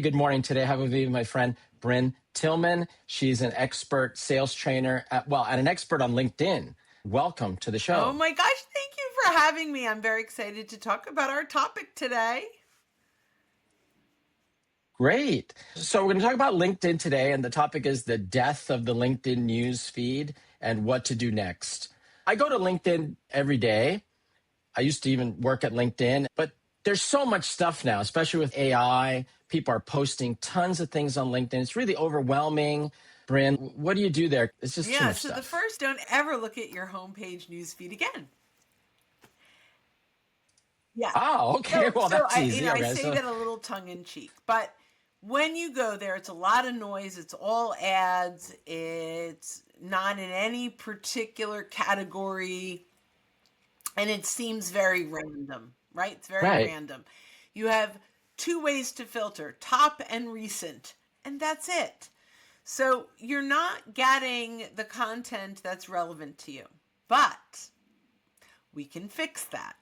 Good morning. Today I have with me my friend Brynne Tillman. She's an expert sales trainer, and an expert on LinkedIn. Welcome to the Oh show. my gosh, thank you for having me. I'm very excited to talk about our topic today. Great. So we're going to talk about LinkedIn today, and the topic is the death of the LinkedIn news feed and what to do next. I go to LinkedIn every day. I used to even work at LinkedIn, but there's so much stuff now, especially with AI. People are posting tons of things on LinkedIn. It's really overwhelming. Brynne, what do you do there? It's just too Yeah, much so the stuff. first, don't ever look at your homepage newsfeed again. Yeah. Oh, okay. So, Well, so that's I, easy. I Okay. say So, that a little tongue in cheek, but when you go there, it's a lot of noise. It's all ads. It's not in any particular category, and it seems very random, right? It's very right. random. You have two ways to filter: top and recent, and that's it. So you're not getting the content that's relevant to you, but we can fix that.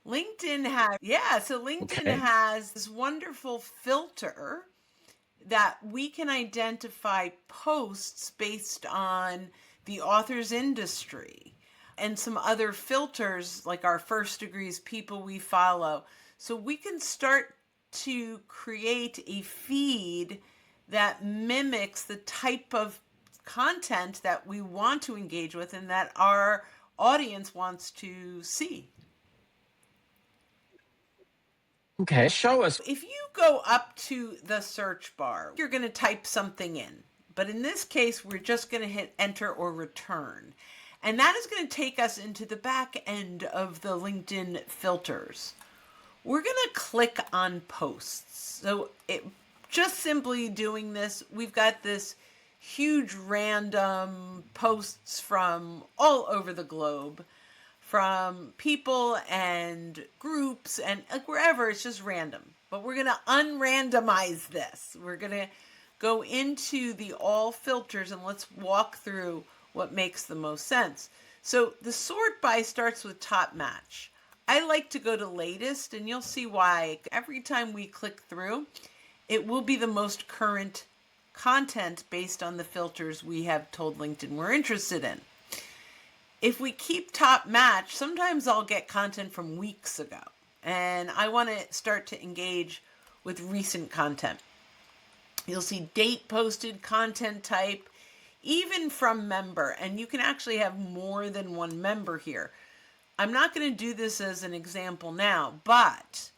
LinkedIn Okay. has this wonderful filter that we can identify posts based on the author's industry and some other filters like our first degrees, people we follow. So we can start to create a feed that mimics the type of content that we want to engage with and that our audience wants to see. Okay. Show us. If you go up to the search bar, you're going to type something in. But in this case, we're just going to hit enter or return. And that is going to take us into the back end of the LinkedIn filters. We're going to click on posts. Just simply doing this, we've got this huge random posts from all over the globe, from people and groups and like wherever. It's just random. But we're going to unrandomize this. We're going to go into the all filters and let's walk through what makes the most sense. So the sort by starts with top match. I like to go to latest, and you'll see why. Every time we click through, it will be the most current content based on the filters we have told LinkedIn we're interested in. If we keep top match, sometimes I'll get content from weeks ago, and I want to start to engage with recent content. You'll see date posted, content type, even from member, and you can actually have more than one member here. I'm not going to do this as an example now, but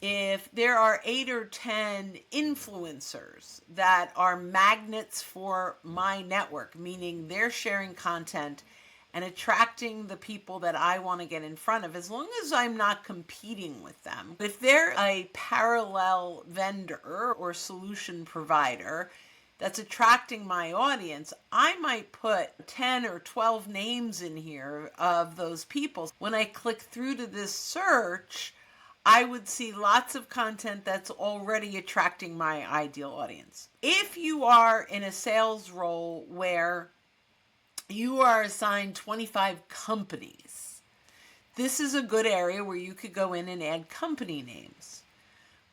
if there are 8 or 10 influencers that are magnets for my network, meaning they're sharing content and attracting the people that I want to get in front of, as long as I'm not competing with them. If they're a parallel vendor or solution provider that's attracting my audience, I might put 10 or 12 names in here of those people. When I click through to this search, I would see lots of content that's already attracting my ideal audience. If you are in a sales role where you are assigned 25 companies, this is a good area where you could go in and add company names.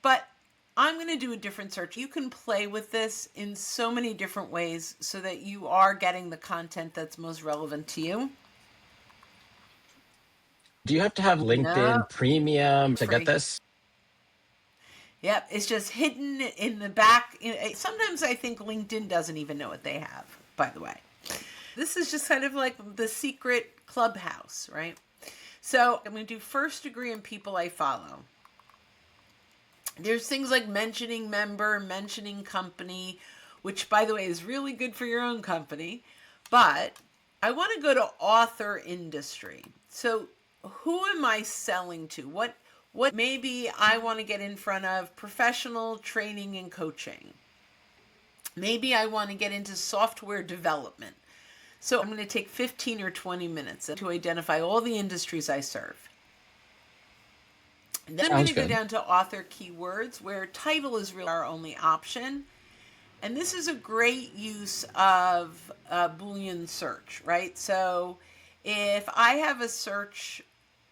But I'm going to do a different search. You can play with this in so many different ways so that you are getting the content that's most relevant to you. Do you have to have No, LinkedIn Premium to get free. this? Yep, it's just hidden in the back. Sometimes I think LinkedIn doesn't even know what they have, by the way. This is just kind of like the secret clubhouse, right? So I'm going to do first degree and people I follow. There's things like mentioning member, mentioning company, which, by the way, is really good for your own company. But I want to go to author industry. So who am I selling to? What maybe I want to get in front of professional training and coaching. Maybe I want to get into software development. So I'm going to take 15 or 20 minutes to identify all the industries I serve. And then I'm going Sounds to go good. down to author keywords where title is really our only option. And this is a great use of Boolean search, right? So if I have a search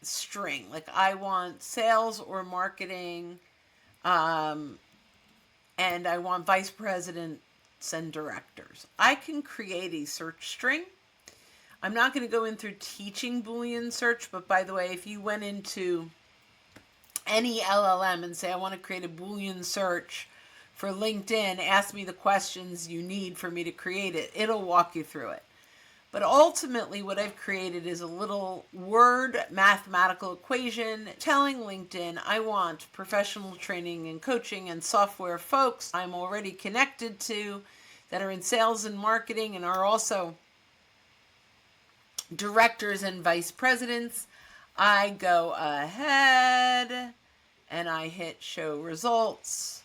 string, like I want sales or marketing, and I want vice presidents and directors. I can create a search string. I'm not going to go in through teaching Boolean search, but by the way, if you went into any LLM and say, I want to create a Boolean search for LinkedIn, ask me the questions you need for me to create it, it'll walk you through it. But ultimately, what I've created is a little word mathematical equation telling LinkedIn I want professional training and coaching and software folks I'm already connected to that are in sales and marketing and are also directors and vice presidents. I go ahead and I hit show results.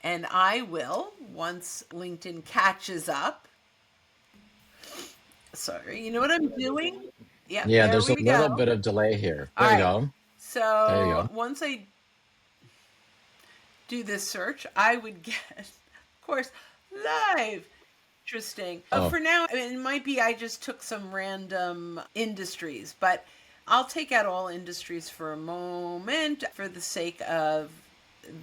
And I will, once LinkedIn catches up, sorry, you know what I'm doing? Yep, Yeah, there there's a we little go. bit of delay here. All There you right. go. There you So go. once I do this search, I would get, of course, live. Interesting. Oh, For now, I mean, it might be I just took some random industries, but I'll take out all industries for a moment for the sake of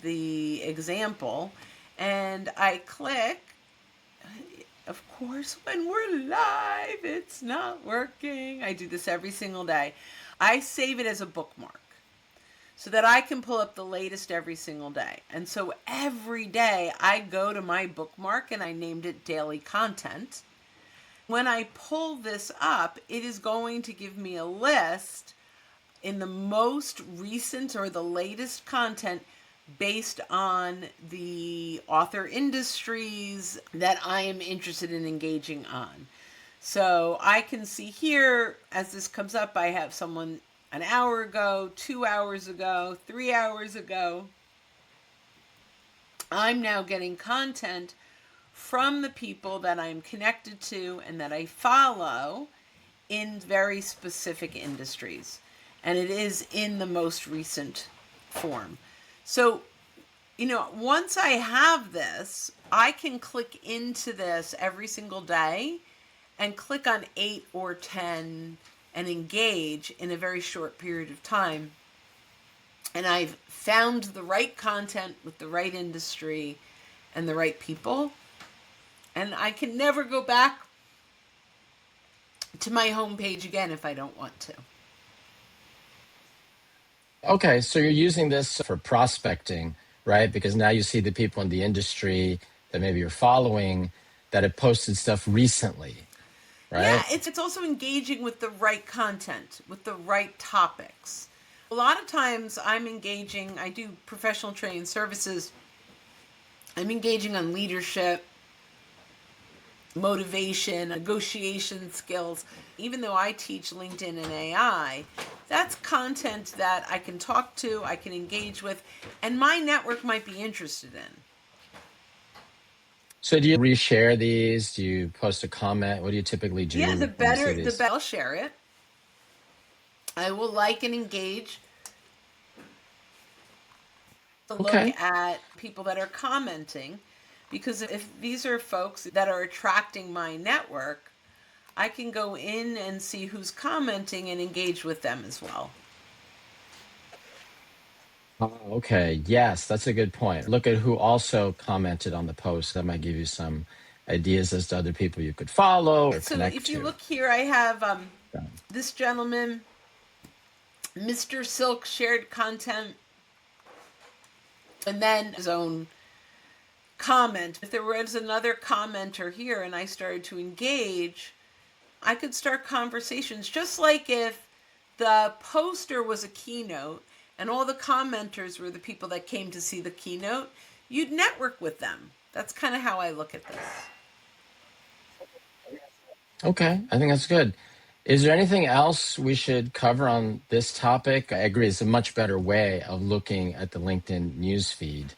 the example. And I click. Of course, when we're live, it's not working. I do this every single day. I save it as a bookmark so that I can pull up the latest every single day. And so every day I go to my bookmark and I named it daily content. When I pull this up, it is going to give me a list in the most recent or the latest content based on the author industries that I am interested in engaging on. So I can see here as this comes up, I have someone an hour ago, 2 hours ago, 3 hours ago. I'm now getting content from the people that I'm connected to and that I follow in very specific industries. And it is in the most recent form. So, once I have this, I can click into this every single day and click on 8 or 10 and engage in a very short period of time. And I've found the right content with the right industry and the right people. And I can never go back to my homepage again if I don't want to. okay. So you're using this for prospecting, right? Because now you see the people in the industry that maybe you're following that have posted stuff recently, Yeah, right? it's also engaging with the right content, with the right topics. A lot of times I'm engaging, I do professional training services. I'm engaging on leadership, motivation, negotiation skills. Even though I teach LinkedIn and AI, that's content that I can talk to, I can engage with, and my network might be interested in. So do you reshare these? Do you post a comment? What do you typically Yeah, do when you see the these? better I'll share it. I will like and engage to look Okay. at people that are commenting, because if these are folks that are attracting my network, I can go in and see who's commenting and engage with them as well. Oh, okay. Yes, that's a good point. Look at who also commented on the post. That might give you some ideas as to other people you could follow or So connect if you to. look here, I have Yeah. this gentleman, Mr. Silk, shared content, and then his own comment. If there was another commenter here and I started to engage, I could start conversations, just like if the poster was a keynote and all the commenters were the people that came to see the keynote, you'd network with them. That's kind of how I look at this. Okay, I think that's good. Is there anything else we should cover on this topic? I agree, it's a much better way of looking at the LinkedIn newsfeed.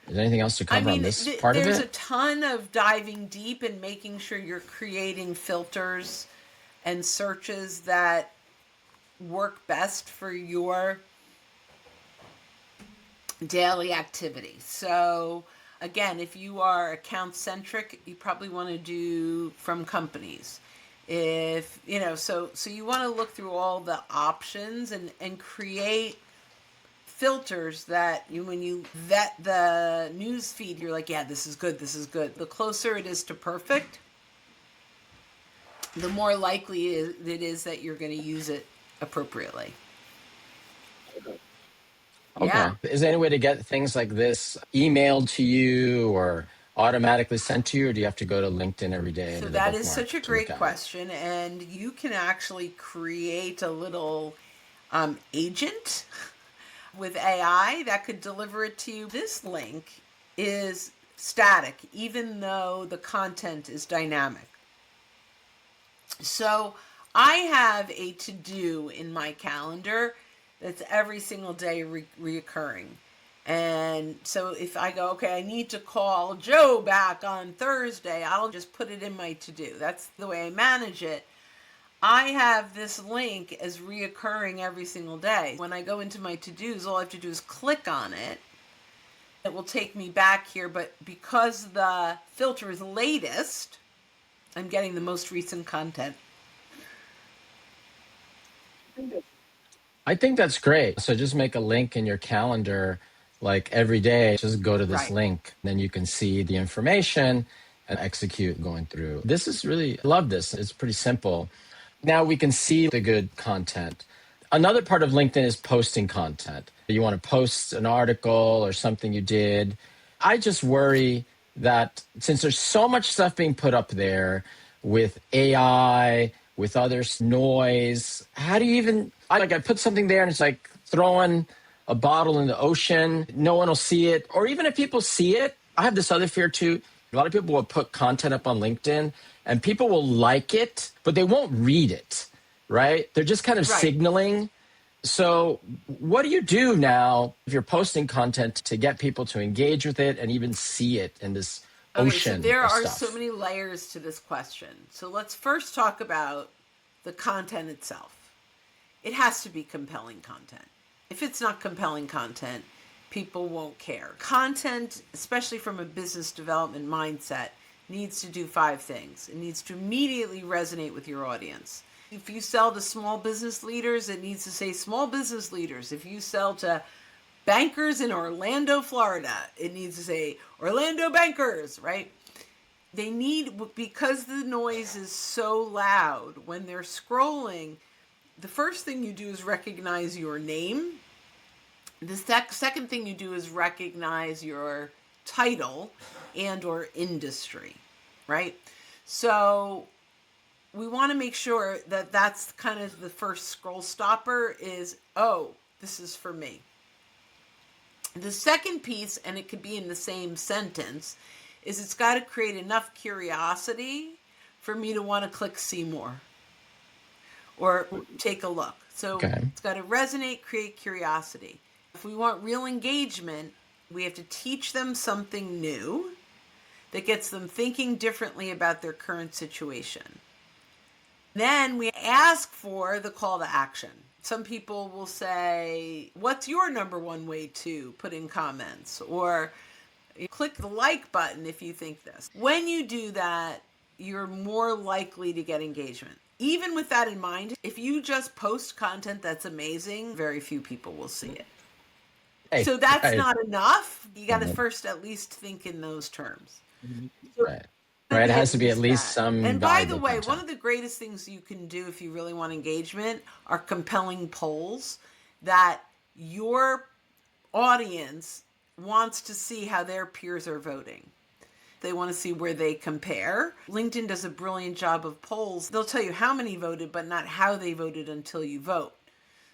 Is there anything else to I cover on mean, this part of there's a it? ton of diving deep and making sure you're creating filters and searches that work best for your daily activity. So, again, if you are account centric, you probably want to do from companies. If so you want to look through all the options and create filters that when you vet the news feed, you're like, yeah, this is good, this is good. The closer it is to perfect, the more likely it is that you're going to use it appropriately. Yeah. Okay. Is there any way to get things like this emailed to you or automatically sent to you, or do you have to go to LinkedIn every day So into the that is bookmark such a to look great at it? question. And you can actually create a little agent with AI that could deliver it to you. This link is static, even though the content is dynamic. So I have a to do in my calendar that's every single day reoccurring. And so if I go, okay, I need to call Joe back on Thursday, I'll just put it in my to do. That's the way I manage it. I have this link as reoccurring every single day. When I go into my to dos, all I have to do is click on it. It will take me back here, but because the filter is latest, I'm getting the most recent content. I think that's great. So just make a link in your calendar, like every day, just go to this Right. link. Then you can see the information and execute going through. This is really, I love this. It's pretty simple. Now we can see the good content. Another part of LinkedIn is posting content. You want to post an article or something you did. I just worry that since there's so much stuff being put up there with AI, with other noise, how do you even, I put something there and it's like throwing a bottle in the ocean. No one will see it. Or even if people see it, I have this other fear too. A lot of people will put content up on LinkedIn and people will like it, but they won't read it, right? They're just kind of Right. signaling. So, what do you do now if you're posting content to get people to engage with it and even see it in this Okay, so ocean there of are so stuff? many layers to this question. So let's first talk about the content itself. It has to be compelling content. If it's not compelling content, people won't care. Content, especially from a business development mindset, needs to do 5 things. It needs to immediately resonate with your audience. If you sell to small business leaders, it needs to say small business leaders. If you sell to bankers in Orlando, Florida, it needs to say Orlando bankers, right? They need, because the noise is so loud when they're scrolling, the first thing you do is recognize your name. The second thing you do is recognize your title and or industry, right? So we want to make sure that that's kind of the first scroll stopper is, oh, this is for me. The second piece, and it could be in the same sentence, is it's got to create enough curiosity for me to want to click see more or take a look. So Okay. it's got to resonate, create curiosity. If we want real engagement, we have to teach them something new that gets them thinking differently about their current situation. Then we ask for the call to action. Some people will say, what's your number one way to put in comments? Or click the like button if you think this. When you do that, you're more likely to get engagement. Even with that in mind, if you just post content that's amazing, very few people will see it. Hey, So that's right. not enough. You got to Right. first at least think in those terms. So Right. to Right. It be has at to be at least least that. some And by the valuable way, one content. of the greatest things you can do if you really want engagement are compelling polls that your audience wants to see how their peers are voting. They want to see where they compare. LinkedIn does a brilliant job of polls. They'll tell you how many voted, but not how they voted until you vote.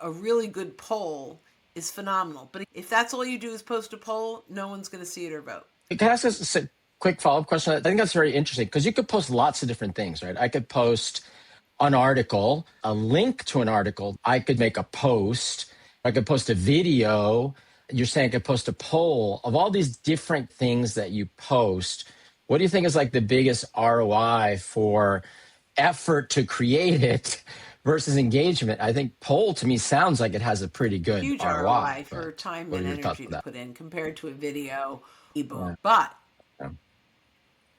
A really good poll is phenomenal. But if that's all you do is post a poll, no one's going to see it or vote. Can I ask a quick follow-up question? I think that's very interesting because you could post lots of different things, right? I could post an article, a link to an article. I could make a post. I could post a video. You're saying I could post a poll of all these different things that you post. What do you think is like the biggest ROI for effort to create it versus engagement? I think poll to me sounds like it has a pretty good Huge ROI ROI, for but time what are and your thoughts energy on to that? put in compared to a video, ebook. Yeah. But Yeah.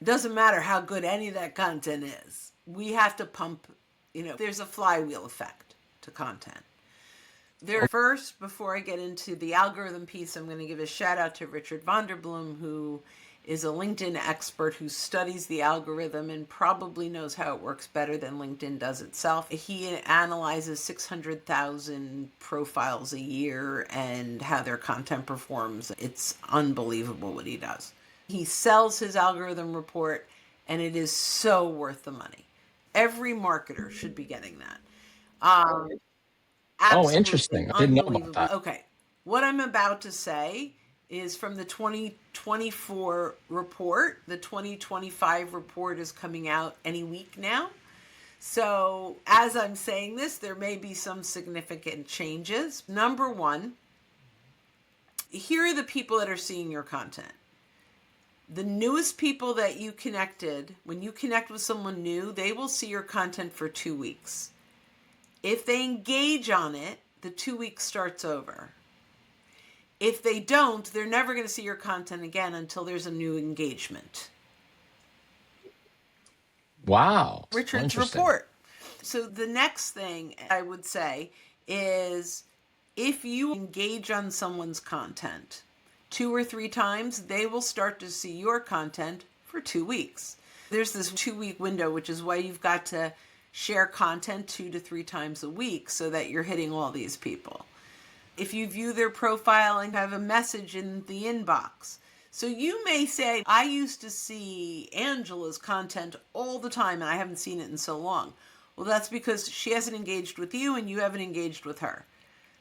it doesn't matter how good any of that content is. We have to pump, there's a flywheel effect to content. First, before I get into the algorithm piece, I'm going to give a shout out to Richard Vanderbloom, who is a LinkedIn expert who studies the algorithm and probably knows how it works better than LinkedIn does itself. He analyzes 600,000 profiles a year and how their content performs. It's unbelievable what he does. He sells his algorithm report, and it is so worth the money. Every marketer should be getting that. Oh, Absolutely interesting. I didn't know about unbelievable. that. Okay. What I'm about to say is from the 2024 report. The 2025 report is coming out any week now. So, as I'm saying this, there may be some significant changes. Number one, here are the people that are seeing your content. The newest people that you connected, when you connect with someone new, they will see your content for 2 weeks. If they engage on it, the 2 weeks starts over. If they don't, they're never going to see your content again until there's a new engagement. Wow. Richard's Interesting. report. So the next thing I would say is if you engage on someone's content 2 or 3 times, they will start to see your content for 2 weeks. There's this 2-week window, which is why you've got to share content 2 to 3 times a week so that you're hitting all these people. If you view their profile and have a message in the inbox. So you may say, I used to see Angela's content all the time and I haven't seen it in so long. Well, that's because she hasn't engaged with you and you haven't engaged with her.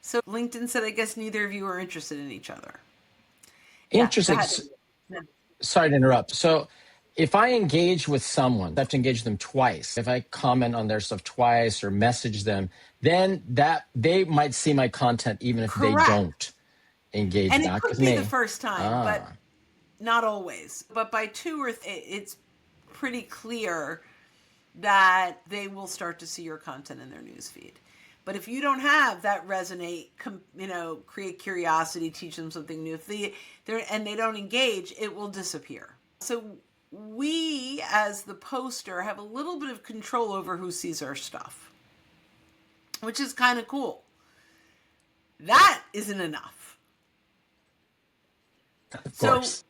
So LinkedIn said, I guess neither of you are interested in each other. Yeah, go Interesting. ahead. Sorry to interrupt. So if I engage with someone, I have to engage them twice. If I comment on their stuff twice or message them, then that they might see my content even if they Correct. don't engage And it back could with be the me. first time, but Ah, not always. But by 2 or it's pretty clear that they will start to see your content in their newsfeed. But if you don't have that resonate, create curiosity, teach them something new, if they don't engage, it will disappear. So we, as the poster, have a little bit of control over who sees our stuff, which is kind of cool. That isn't enough. of So course.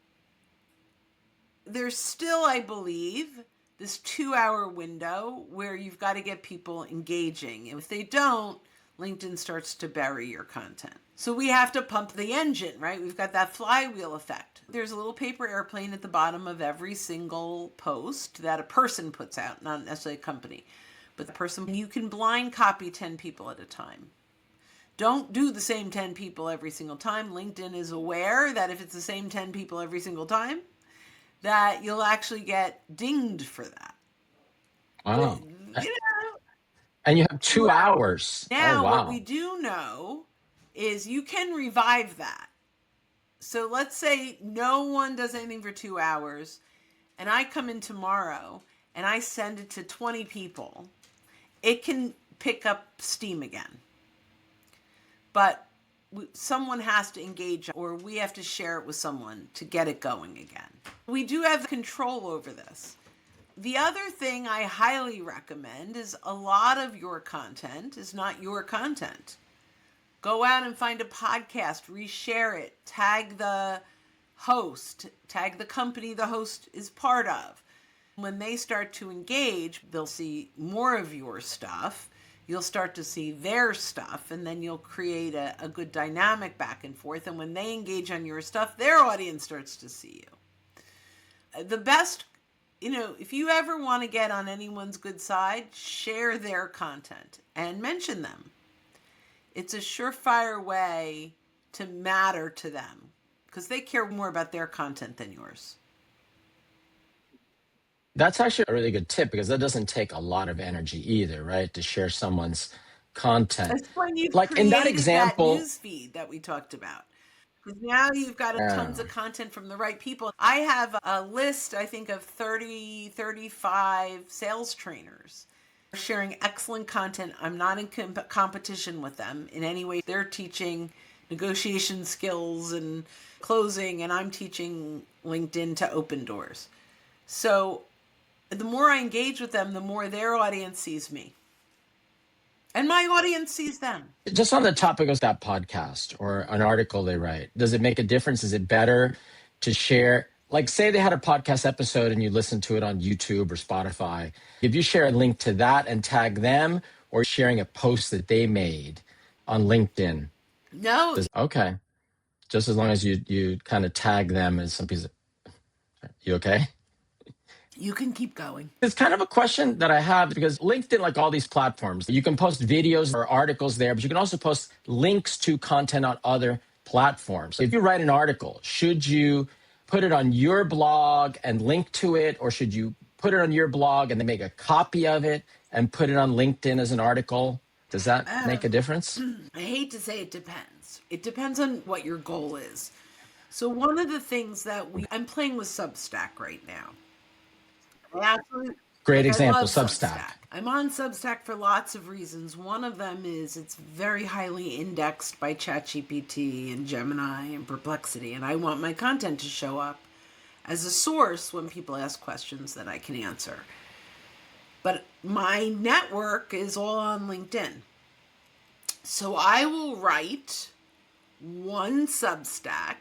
there's still, I believe, this 2-hour window where you've got to get people engaging. And if they don't, LinkedIn starts to bury your content. So we have to pump the engine, right? We've got that flywheel effect. There's a little paper airplane at the bottom of every single post that a person puts out, not necessarily a company. But the person, you can blind copy 10 people at a time. Don't do the same 10 people every single time. LinkedIn is aware that if it's the same 10 people every single time, that you'll actually get dinged for that. Wow. You know, And you have 2 2 hours. hours. Oh, Now, what we wow. do know is you can revive that. So let's say no one does anything for 2 hours, and I come in tomorrow and I send it to 20 people. It can pick up steam again. But someone has to engage, or we have to share it with someone to get it going again. We do have control over this. The other thing I highly recommend is a lot of your content is not your content. Go out and find a podcast, reshare it, tag the host, tag the company the host is part of. When they start to engage, they'll see more of your stuff. You'll start to see their stuff, and then you'll create a good dynamic back and forth. And when they engage on your stuff, their audience starts to see you. The best, if you ever want to get on anyone's good side, share their content and mention them. It's a surefire way to matter to them because they care more about their content than yours. That's actually a really good tip because that doesn't take a lot of energy either, right? To share someone's content. That's when you've Like in that created that example, news feed that we talked about. Because now you've got tons uh, of content from the right people. I have a list, I think, of 30, 35 sales trainers sharing excellent content. I'm not in competition with them in any way. They're teaching negotiation skills and closing, and I'm teaching LinkedIn to open doors. So the more I engage with them, the more their audience sees me. And my audience sees them. Just on the topic of that podcast or an article they write, does it make a difference? Is it better to share? Like, say they had a podcast episode and you listen to it on YouTube or Spotify. If you share a link to that and tag them, or sharing a post that they made on LinkedIn, No, okay, just as long as you kind of tag them as some piece of, you okay? you can keep going. It's kind of a question that I have because LinkedIn, like all these platforms, you can post videos or articles there, but you can also post links to content on other platforms. If you write an article, should you put it on your blog and link to it, or should you put it on your blog and then make a copy of it and put it on LinkedIn as an article? Does that make a difference? I hate to say it depends. It depends on what your goal is. So one of the things that I'm playing with Substack right now. I absolutely Great I example, love Substack. I'm on Substack for lots of reasons. One of them is it's very highly indexed by ChatGPT and Gemini and Perplexity, and I want my content to show up as a source when people ask questions that I can answer. But my network is all on LinkedIn. So I will write one Substack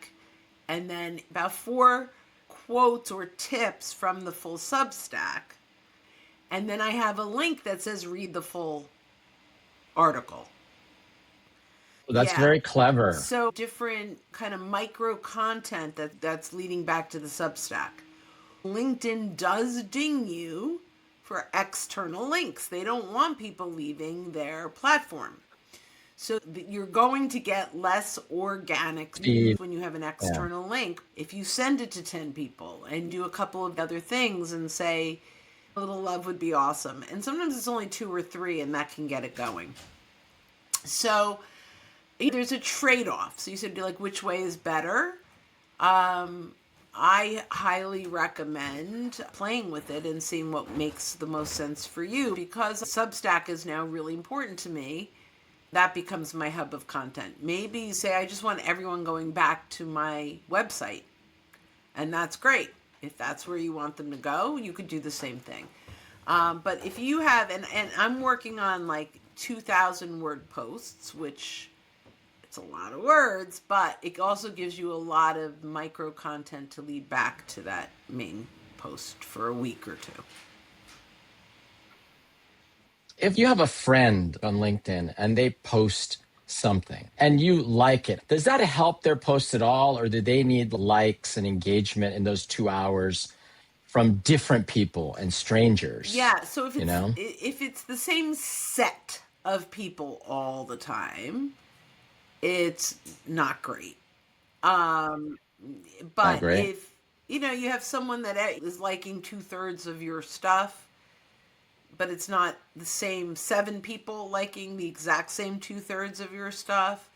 and then about 4 quotes or tips from the full Substack. And then I have a link that says read the full article. Well, that's very clever. So different kind of micro content that's leading back to the Substack. LinkedIn does ding you for external links. They don't want people leaving their platform. So you're going to get less organic when you have an external link. If you send it to 10 people and do a couple of other things and say, a little love would be awesome. And sometimes it's only 2 or 3 and that can get it going. So there's a trade-off. So you said, like, which way is better? I highly recommend playing with it and seeing what makes the most sense for you, because Substack is now really important to me. That becomes my hub of content. Maybe you say, I just want everyone going back to my website. And that's great. If that's where you want them to go, you could do the same thing. But if you have, and I'm working on like 2,000 word posts, which it's a lot of words, but it also gives you a lot of micro content to lead back to that main post for a week or 2. If you have a friend on LinkedIn and they post something and you like it, does that help their post at all? Or do they need likes and engagement in those 2 hours from different people and strangers? Yeah. So if it's the same set of people all the time, it's not great. But Not great. if you have someone that is liking 2/3 of your stuff, but it's not the same 7 people liking the exact same 2/3 of your stuff,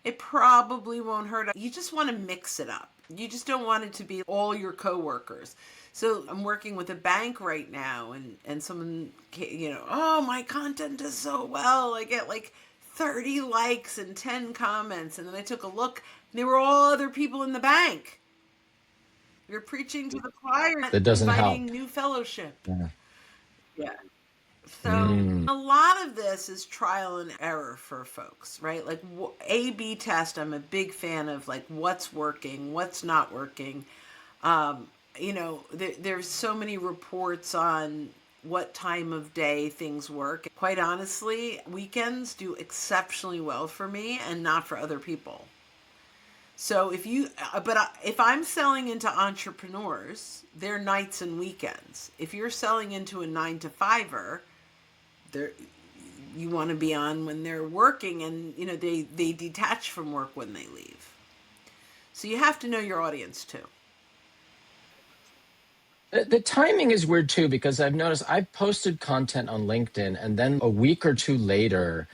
it probably won't hurt. You just want to mix it up. You just don't want it to be all your coworkers. So I'm working with a bank right now, and someone, oh, my content is so well. I get like 30 likes and 10 comments. And then I took a look, and they were all other people in the bank. You're preaching to the choir, That doesn't inviting help. new fellowship. Yeah. Yeah. So a lot of this is trial and error for folks, right? Like A/B test. I'm a big fan of, like, what's working, what's not working. There's so many reports on what time of day things work. Quite honestly, weekends do exceptionally well for me and not for other people. So if I'm selling into entrepreneurs, they're nights and weekends. If you're selling into a 9-to-5er, you want to be on when they're working, and they detach from work when they leave. So you have to know your audience too. The timing is weird too, because I've noticed I've posted content on LinkedIn and then a week or 2 later,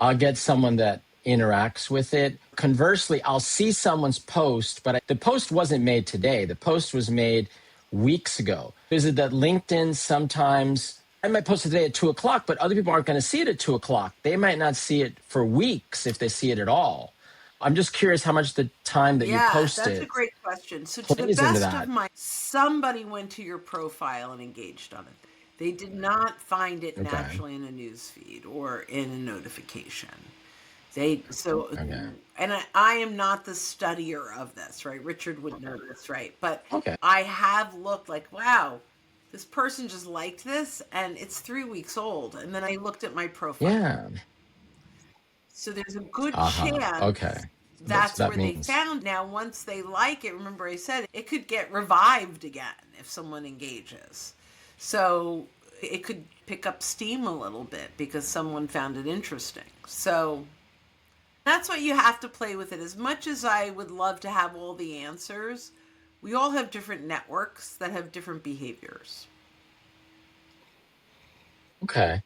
I'll get someone that interacts with it. Conversely, I'll see someone's post, but the post wasn't made today. The post was made weeks ago. Is it that LinkedIn sometimes, I might post it today at 2:00, but other people aren't going to see it at 2:00. They might not see it for weeks if they see it at all. I'm just curious how much the time that you post That's a it great question. So to the plays into best of that. my, somebody went to your profile and engaged on it. They did not find it Okay. naturally in a news feed or in a notification. They so Okay. and I am not the studier of this, right? Richard would know this, right? But Okay. I have looked like, wow, this person just liked this and it's 3 weeks old. And then I looked at my profile. Yeah. So there's a good Uh-huh. chance Okay. So that's that where they means, found. Now, once they like it, remember I said it could get revived again if someone engages. So it could pick up steam a little bit because someone found it interesting. So that's what you have to play with it. As much as I would love to have all the answers, we all have different networks that have different behaviors. okay.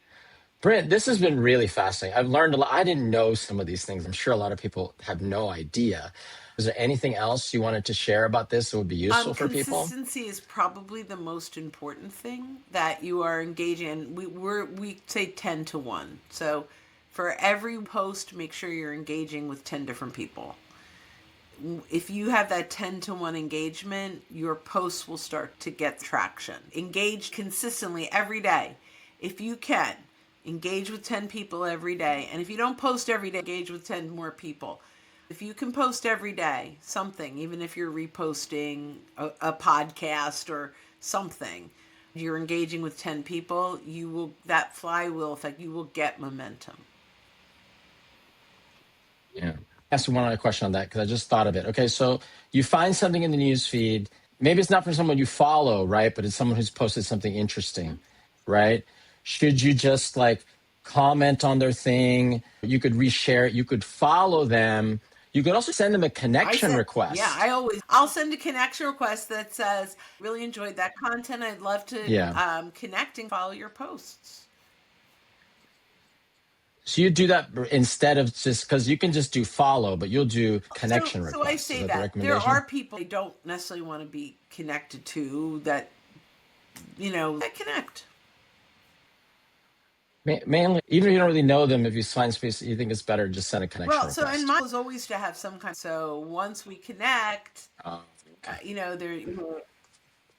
Brent, this has been really fascinating. I've learned a lot. I didn't know some of these things. I'm sure a lot of people have no idea. Is there anything else you wanted to share about this that would be useful for people? Consistency is probably the most important thing that you are engaging in. We say 10 to 1. So for every post, make sure you're engaging with 10 different people. If you have that 10 to 1 engagement, your posts will start to get traction. Engage consistently every day. If you can, engage with 10 people every day. And if you don't post every day, engage with 10 more people. If you can post every day something, even if you're reposting a podcast or something, you're engaging with 10 people, you will, that flywheel effect, you will get momentum. Yeah. Ask one other question on that because I just thought of it. Okay, so you find something in the news feed. Maybe it's not from someone you follow, right? But it's someone who's posted something interesting, right? Should you just like comment on their thing? You could reshare it. You could follow them. You could also send them a I connection said, yeah, request. I'll send a connection request that says, really enjoyed that content. I'd love to Yeah. connect and follow your posts. So you do that instead of just because you can just do follow, but you'll do connection So I requests. Is say that the that there are recommendation? people I don't necessarily want to be connected to that, that connect. Mainly, even if you don't really know them, if you find space, you think it's better to just send a connection Well, so and request. my goal is always to have some kind. So once we connect, Okay. there.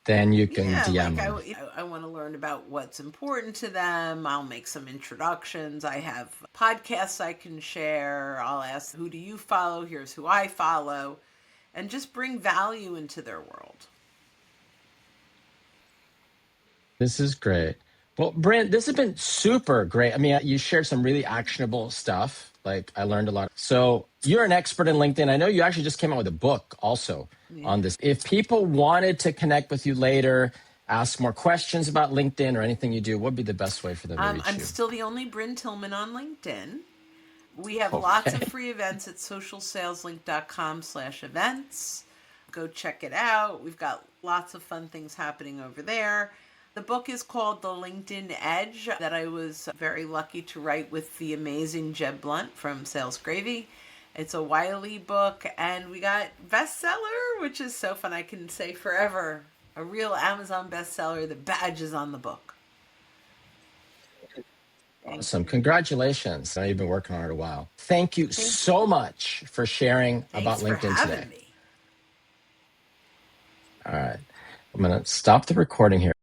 Then you can Yeah, DM like them. I want to learn about what's important to them. I'll make some introductions. I have podcasts I can share. I'll ask, who do you follow? Here's who I follow, and just bring value into their world. This is great. Well, Brent, this has been super great. I mean, you shared some really actionable stuff. Like I learned a lot. So you're an expert in LinkedIn. I know you actually just came out with a book also Yeah. on this. If people wanted to connect with you later, ask more questions about LinkedIn or anything you do, what would be the best way for them to reach I'm you? still the only Brynne Tillman on LinkedIn. We have lots of Okay. free events at socialsaleslink.com/events. Go check it out. We've got lots of fun things happening over there. The book is called The LinkedIn Edge, that I was very lucky to write with the amazing Jeb Blunt from Sales Gravy. It's a Wiley book, and we got bestseller, which is so fun. I can say forever, a real Amazon bestseller. The badge is on the book. Thank Awesome. you. Congratulations. I know you've been working on it a while. Thank you Thank so you. much for sharing about Thanks for LinkedIn today. having me. All right. I'm going to stop the recording here.